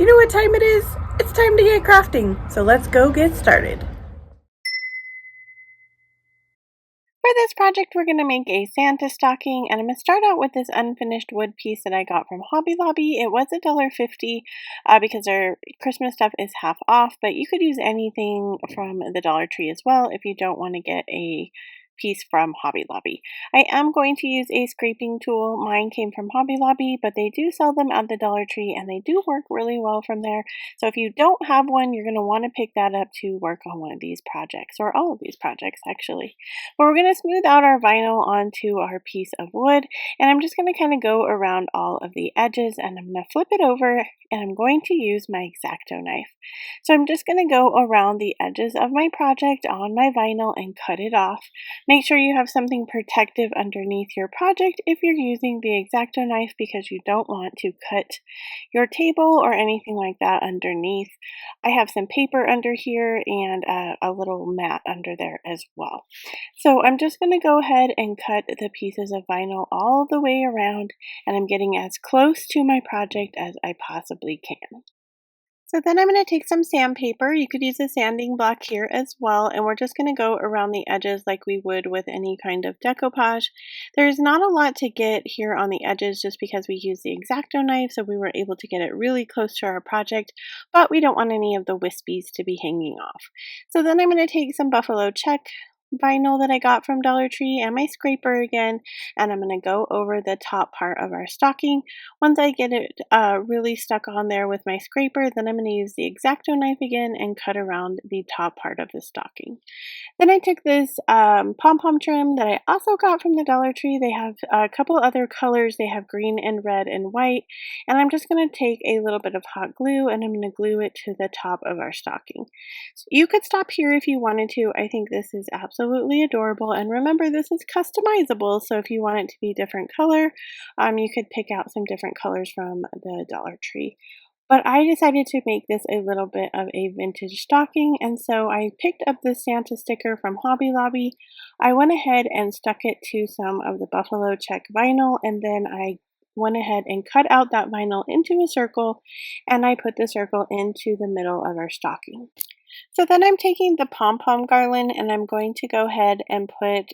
Do you know what time it is? It's time to get crafting, so let's go get started. For this project, we're going to make a Santa stocking, and I'm going to start out with this unfinished wood piece that I got from Hobby Lobby. It was $1.50 because their Christmas stuff is half off, but you could use anything from the Dollar Tree as well if you don't want to get a piece from Hobby Lobby. I am going to use a scraping tool. Mine came from Hobby Lobby, but they do sell them at the Dollar Tree and they do work really well from there. So if you don't have one, you're going to want to pick that up to work on one of these projects, or all of these projects actually. But we're going to smooth out our vinyl onto our piece of wood, and I'm just going to kind of go around all of the edges, and I'm going to flip it over, and I'm going to use my X-Acto knife. So I'm just going to go around the edges of my project on my vinyl and cut it off. Make sure you have something protective underneath your project if you're using the X-Acto knife, because you don't want to cut your table or anything like that underneath. I have some paper under here and a little mat under there as well. So I'm just going to go ahead and cut the pieces of vinyl all the way around, and I'm getting as close to my project as I possibly can. So then I'm going to take some sandpaper. You could use a sanding block here as well, and we're just going to go around the edges like we would with any kind of decoupage. There's not a lot to get here on the edges just because we use the X-Acto knife, so we were able to get it really close to our project, but we don't want any of the wispies to be hanging off. So then I'm going to take some buffalo check vinyl that I got from Dollar Tree and my scraper again, and I'm going to go over the top part of our stocking. Once I get it really stuck on there with my scraper, then I'm going to use the X-Acto knife again and cut around the top part of the stocking. Then I took this pom-pom trim that I also got from the Dollar Tree. They have a couple other colors. They have green and red and white, and I'm just going to take a little bit of hot glue and I'm going to glue it to the top of our stocking. So you could stop here if you wanted to. I think this is absolutely adorable, and remember, this is customizable, so if you want it to be a different color, you could pick out some different colors from the Dollar Tree. But I decided to make this a little bit of a vintage stocking, and so I picked up this Santa sticker from Hobby Lobby. I went ahead and stuck it to some of the buffalo check vinyl, and then I went ahead and cut out that vinyl into a circle, and I put the circle into the middle of our stocking. So then I'm taking the pom-pom garland and I'm going to go ahead and put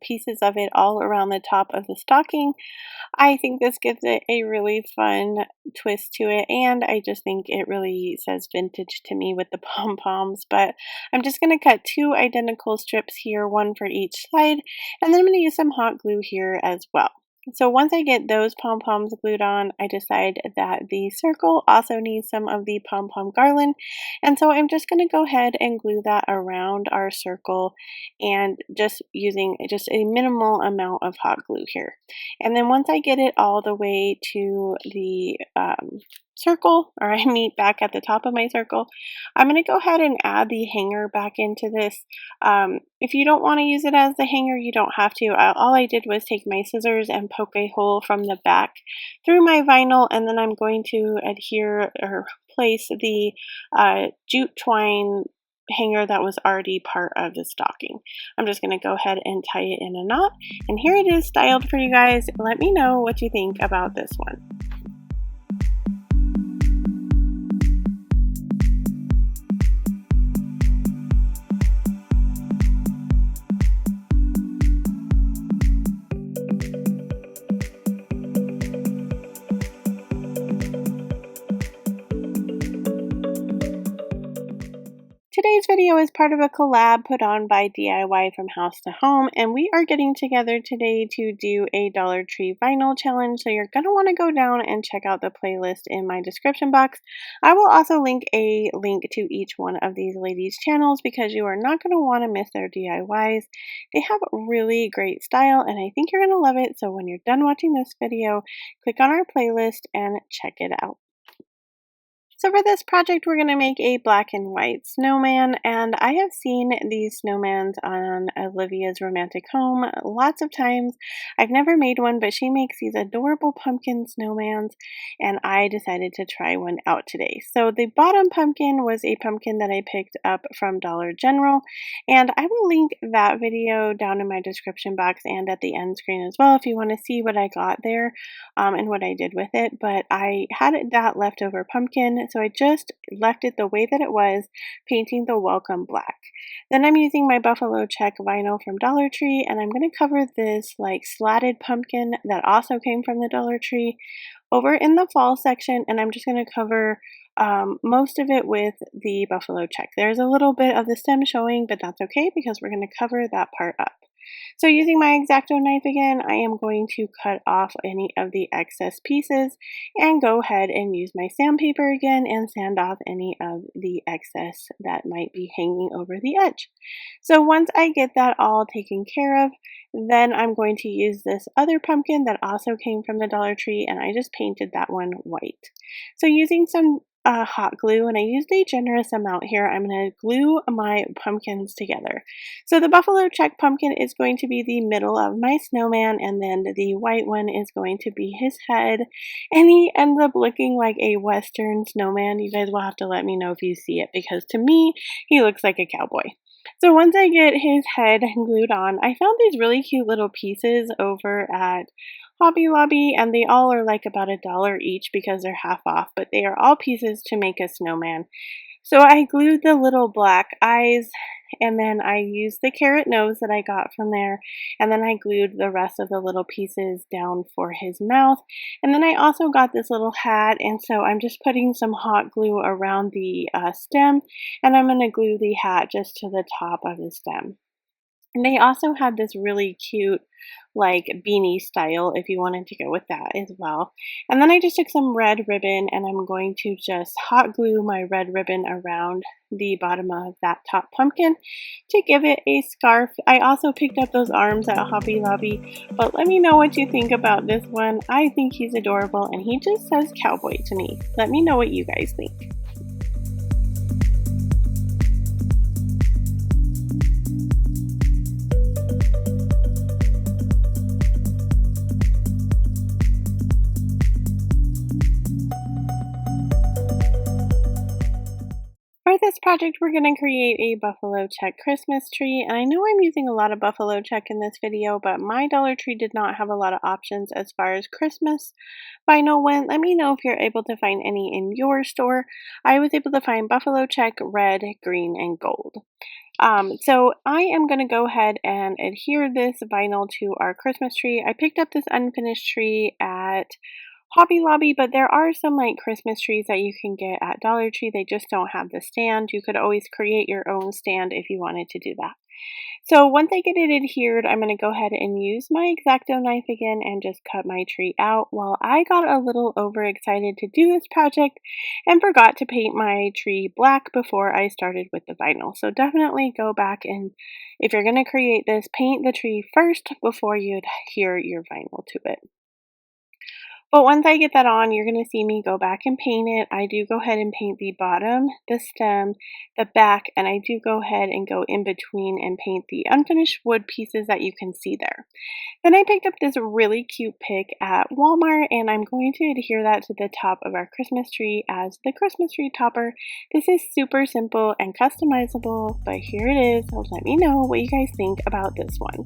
pieces of it all around the top of the stocking. I think this gives it a really fun twist to it, and I just think it really says vintage to me with the pom-poms. But I'm just going to cut two identical strips here, one for each side, and then I'm going to use some hot glue here as well. So once I get those pom-poms glued on, I decide that the circle also needs some of the pom-pom garland, and so I'm just going to go ahead and glue that around our circle, and just using just a minimal amount of hot glue here. And then once I get it all the way to the circle, or I meet back at the top of my circle, I'm going to go ahead and add the hanger back into this. If you don't want to use it as the hanger, you don't have to. All I did was take my scissors and poke a hole from the back through my vinyl, and then I'm going to adhere or place the jute twine hanger that was already part of the stocking. I'm just going to go ahead and tie it in a knot, and here it is styled for you guys. Let me know what you think about this one. Today's video is part of a collab put on by DIY from House to Home, and we are getting together today to do a Dollar Tree vinyl challenge, so you're going to want to go down and check out the playlist in my description box. I will also link a link to each one of these ladies' channels because you are not going to want to miss their DIYs. They have really great style, and I think you're going to love it, so when you're done watching this video, click on our playlist and check it out. So for this project, we're going to make a black and white snowman, and I have seen these snowmans on Olivia's Romantic Home lots of times. I've never made one, but she makes these adorable pumpkin snowmans, and I decided to try one out today. So the bottom pumpkin was a pumpkin that I picked up from Dollar General, and I will link that video down in my description box and at the end screen as well if you want to see what I got there and what I did with it. But I had that leftover pumpkin, it, so I just left it the way that it was, painting the welcome black. Then I'm using my buffalo check vinyl from Dollar Tree, and I'm going to cover this like slatted pumpkin that also came from the Dollar Tree over in the fall section, and I'm just going to cover most of it with the buffalo check. There's a little bit of the stem showing, but that's okay because we're going to cover that part up. So using my X-Acto knife again, I am going to cut off any of the excess pieces and go ahead and use my sandpaper again and sand off any of the excess that might be hanging over the edge. So once I get that all taken care of, then I'm going to use this other pumpkin that also came from the Dollar Tree, and I just painted that one white. So using some hot glue, and I used a generous amount here, I'm going to glue my pumpkins together. So the buffalo check pumpkin is going to be the middle of my snowman, and then the white one is going to be his head, and he ends up looking like a western snowman. You guys will have to let me know if you see it, because to me, he looks like a cowboy. So once I get his head glued on, I found these really cute little pieces over at Hobby Lobby, and they all are like about $1 each because they're half off, but they are all pieces to make a snowman. So I glued the little black eyes, and then I used the carrot nose that I got from there, and then I glued the rest of the little pieces down for his mouth. And then I also got this little hat, and so I'm just putting some hot glue around the stem, and I'm going to glue the hat just to the top of the stem. And they also had this really cute like beanie style if you wanted to go with that as well. And then I just took some red ribbon, and I'm going to just hot glue my red ribbon around the bottom of that top pumpkin to give it a scarf. I also picked up those arms at Hobby Lobby, but let me know what you think about this one. I think he's adorable, and he just says cowboy to me. Let me know what you guys think. For this project, we're going to create a buffalo check Christmas tree, and I know I'm using a lot of buffalo check in this video, but my Dollar Tree did not have a lot of options as far as Christmas vinyl went. Let me know if you're able to find any in your store. I was able to find buffalo check, red, green, and gold. So I am going to go ahead and adhere this vinyl to our Christmas tree. I picked up this unfinished tree at Hobby Lobby, but there are some like Christmas trees that you can get at Dollar Tree. They just don't have the stand. You could always create your own stand if you wanted to do that. So once I get it adhered, I'm going to go ahead and use my X-Acto knife again and just cut my tree out. Well, I got a little overexcited to do this project and forgot to paint my tree black before I started with the vinyl. So definitely go back, and if you're going to create this, paint the tree first before you adhere your vinyl to it. But once I get that on, you're going to see me go back and paint it. I do go ahead and paint the bottom, the stem, the back, and I do go ahead and go in between and paint the unfinished wood pieces that you can see there. Then I picked up this really cute pick at Walmart, and I'm going to adhere that to the top of our Christmas tree as the Christmas tree topper. This is super simple and customizable, but here it is. So let me know what you guys think about this one.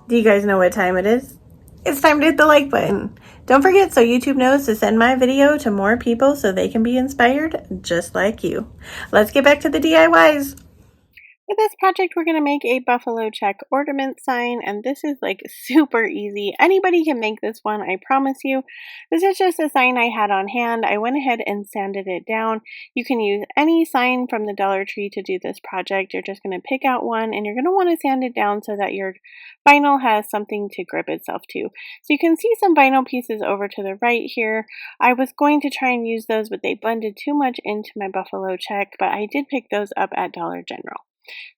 Do you guys know what time it is? It's time to hit the like button. Don't forget so YouTube knows to send my video to more people so they can be inspired just like you. Let's get back to the DIYs. For this project, we're going to make a buffalo check ornament sign, and this is like super easy. Anybody can make this one, I promise you. This is just a sign I had on hand. I went ahead and sanded it down. You can use any sign from the Dollar Tree to do this project. You're just going to pick out one, and you're going to want to sand it down so that your vinyl has something to grip itself to. So you can see some vinyl pieces over to the right here. I was going to try and use those, but they blended too much into my buffalo check, but I did pick those up at Dollar General.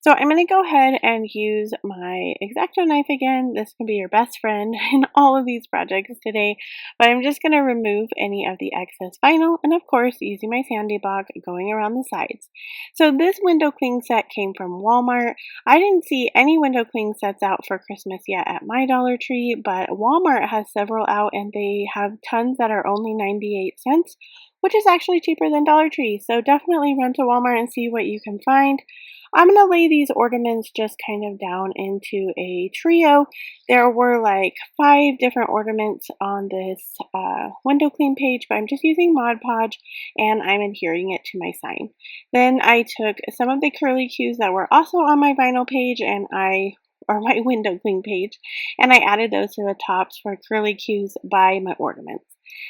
So I'm going to go ahead and use my X-Acto knife again. This can be your best friend in all of these projects today, but I'm just going to remove any of the excess vinyl and of course using my sanding block going around the sides. So this window cling set came from Walmart. I didn't see any window cling sets out for Christmas yet at my Dollar Tree, but Walmart has several out and they have tons that are only 98 cents, which is actually cheaper than Dollar Tree. So definitely run to Walmart and see what you can find. I'm going to lay these ornaments just kind of down into a trio. There were like 5 different ornaments on this window clean page, but I'm just using Mod Podge and I'm adhering it to my sign. Then I took some of the curly cues that were also on my vinyl page or my window clean page, and I added those to the tops for curly cues by my ornaments.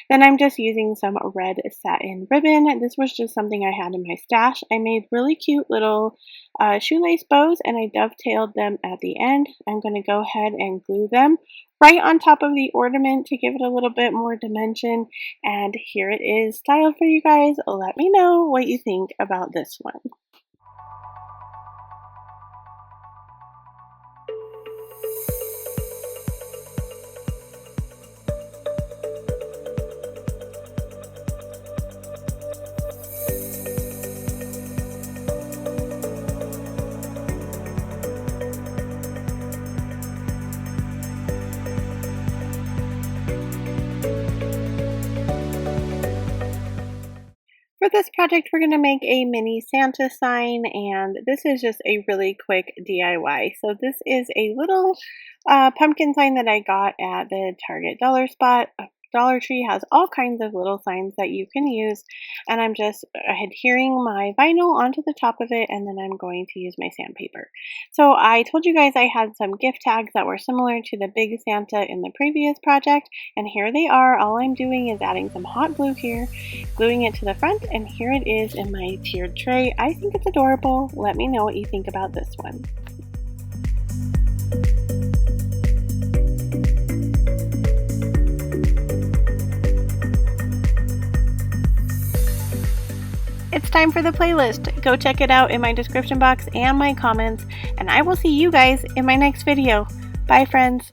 Then I'm just using some red satin ribbon. This was just something I had in my stash. I made really cute little shoelace bows and I dovetailed them at the end. I'm going to go ahead and glue them right on top of the ornament to give it a little bit more dimension. And here it is styled for you guys. Let me know what you think about this one. For this project, we're going to make a mini Santa sign, and this is just a really quick DIY. So this is a little pumpkin sign that I got at the Target Dollar Spot. Dollar Tree has all kinds of little signs that you can use, and I'm just adhering my vinyl onto the top of it, and then I'm going to use my sandpaper. So I told you guys I had some gift tags that were similar to the big Santa in the previous project, and here they are. All I'm doing is adding some hot glue here, gluing it to the front, and here it is in my tiered tray. I think it's adorable. Let me know what you think about this one. It's time for the playlist. Go check it out in my description box and my comments, and I will see you guys in my next video. Bye, friends.